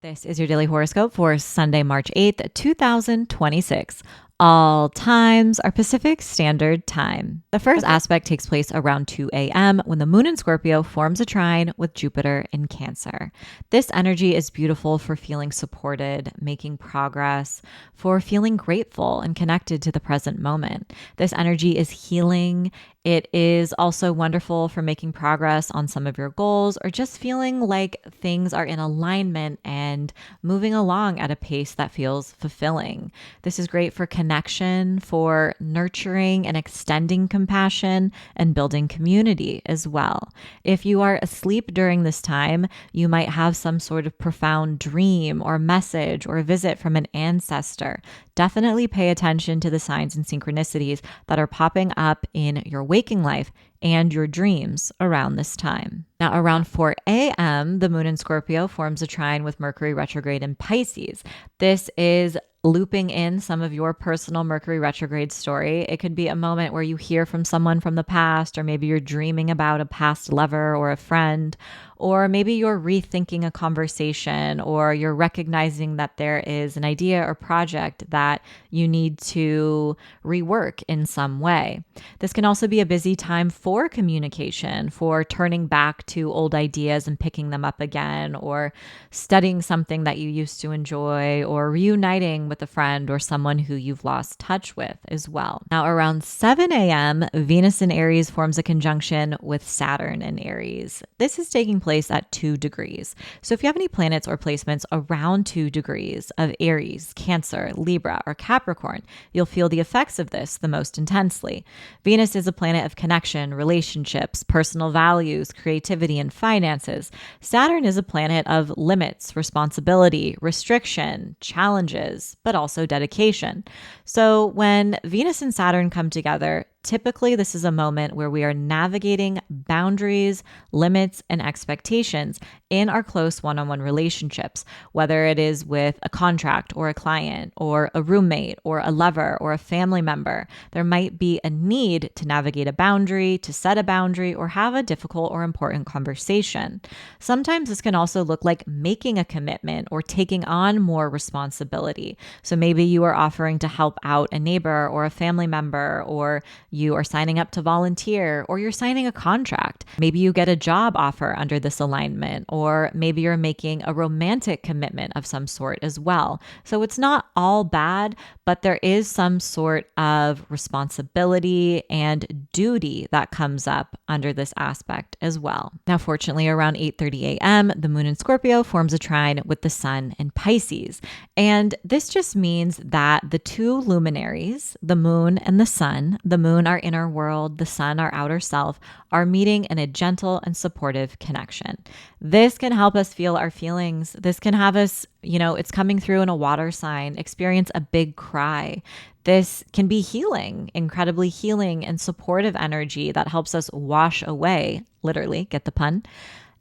This is your daily horoscope for Sunday, March 8th, 2026. All times are Pacific Standard Time. The first aspect takes place around 2 a.m. when the moon in Scorpio forms a trine with Jupiter in Cancer. This energy is beautiful for feeling supported, making progress, for feeling grateful and connected to the present moment. This energy is healing. It is also wonderful for making progress on some of your goals or just feeling like things are in alignment and moving along at a pace that feels fulfilling. This is great for connection, for nurturing and extending compassion, and building community as well. If you are asleep during this time, you might have some sort of profound dream or message or visit from an ancestor. Definitely pay attention to the signs and synchronicities that are popping up in your waking life and your dreams around this time. Now, around 4 a.m., the moon in Scorpio forms a trine with Mercury retrograde in Pisces. This is looping in some of your personal Mercury retrograde story. It could be a moment where you hear from someone from the past, or maybe you're dreaming about a past lover or a friend, or maybe you're rethinking a conversation, or you're recognizing that there is an idea or project that you need to rework in some way. This can also be a busy time for communication, for turning back to old ideas and picking them up again, or studying something that you used to enjoy, or reuniting with a friend or someone who you've lost touch with as well. Now, around 7 a.m., Venus in Aries forms a conjunction with Saturn in Aries. This is taking place at 2 degrees. So if you have any planets or placements around 2 degrees of Aries, Cancer, Libra, or Capricorn, you'll feel the effects of this the most intensely. Venus is a planet of connection, relationships, personal values, creativity, and finances. Saturn is a planet of limits, responsibility, restriction, challenges, but also dedication. So when Venus and Saturn come together, typically this is a moment where we are navigating boundaries, limits, and expectations in our close one-on-one relationships, whether it is with a contract or a client or a roommate or a lover or a family member. There might be a need to navigate a boundary, to set a boundary, or have a difficult or important conversation. Sometimes this can also look like making a commitment or taking on more responsibility. So maybe you are offering to help out a neighbor or a family member, or you are signing up to volunteer, or you're signing a contract. Maybe you get a job offer under this alignment, or maybe you're making a romantic commitment of some sort as well. So it's not all bad, but there is some sort of responsibility and duty that comes up under this aspect as well. Now, fortunately, around 8:30 a.m., the moon in Scorpio forms a trine with the sun in Pisces. And this just means that the two luminaries, the moon and the sun, the moon our inner world, the sun our outer self, are meeting in a gentle and supportive connection. This can help us feel our feelings. This can have us, it's coming through in a water sign, experience a big cry. This can be healing, incredibly healing and supportive energy that helps us wash away, literally, get the pun,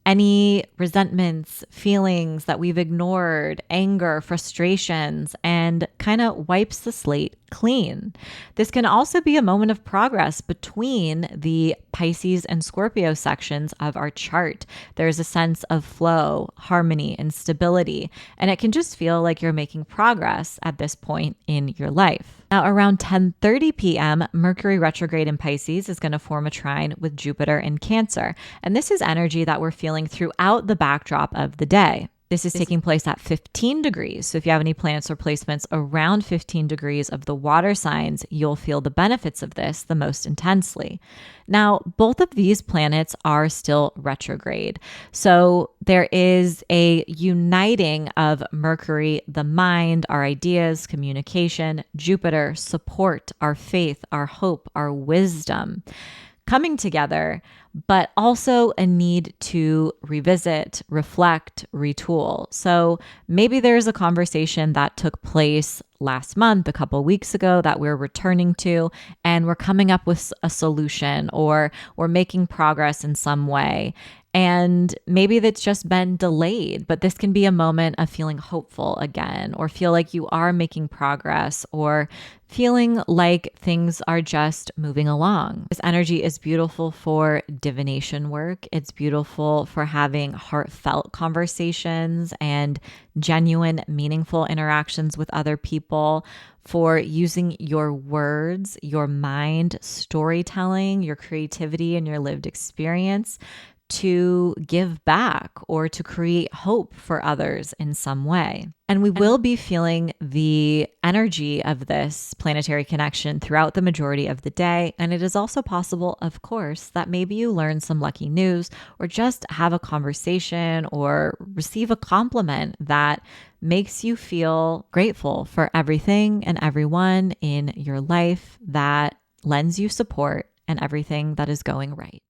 any resentments, feelings that we've ignored, anger, frustrations, and kind of wipes the slate clean. This can also be a moment of progress between the Pisces and Scorpio sections of our chart. There's a sense of flow, harmony, and stability, and it can just feel like you're making progress at this point in your life. Now, around 10:30 p.m., Mercury retrograde in Pisces is going to form a trine with Jupiter in Cancer, and this is energy that we're feeling throughout the backdrop of the day. This is taking place at 15 degrees. So if you have any planets or placements around 15 degrees of the water signs, you'll feel the benefits of this the most intensely. Now, both of these planets are still retrograde. So there is a uniting of Mercury, the mind, our ideas, communication, Jupiter, support, our faith, our hope, our wisdom, coming together, but also a need to revisit, reflect, retool. So maybe there's a conversation that took place last month, a couple weeks ago, that we're returning to, and we're coming up with a solution, or we're making progress in some way. And maybe that's just been delayed, but this can be a moment of feeling hopeful again, or feel like you are making progress, or feeling like things are just moving along. This energy is beautiful for divination work. It's beautiful for having heartfelt conversations and genuine, meaningful interactions with other people, for using your words, your mind, storytelling, your creativity, and your lived experience to give back or to create hope for others in some way. And we will be feeling the energy of this planetary connection throughout the majority of the day. And it is also possible, of course, that maybe you learn some lucky news or just have a conversation or receive a compliment that makes you feel grateful for everything and everyone in your life that lends you support and everything that is going right.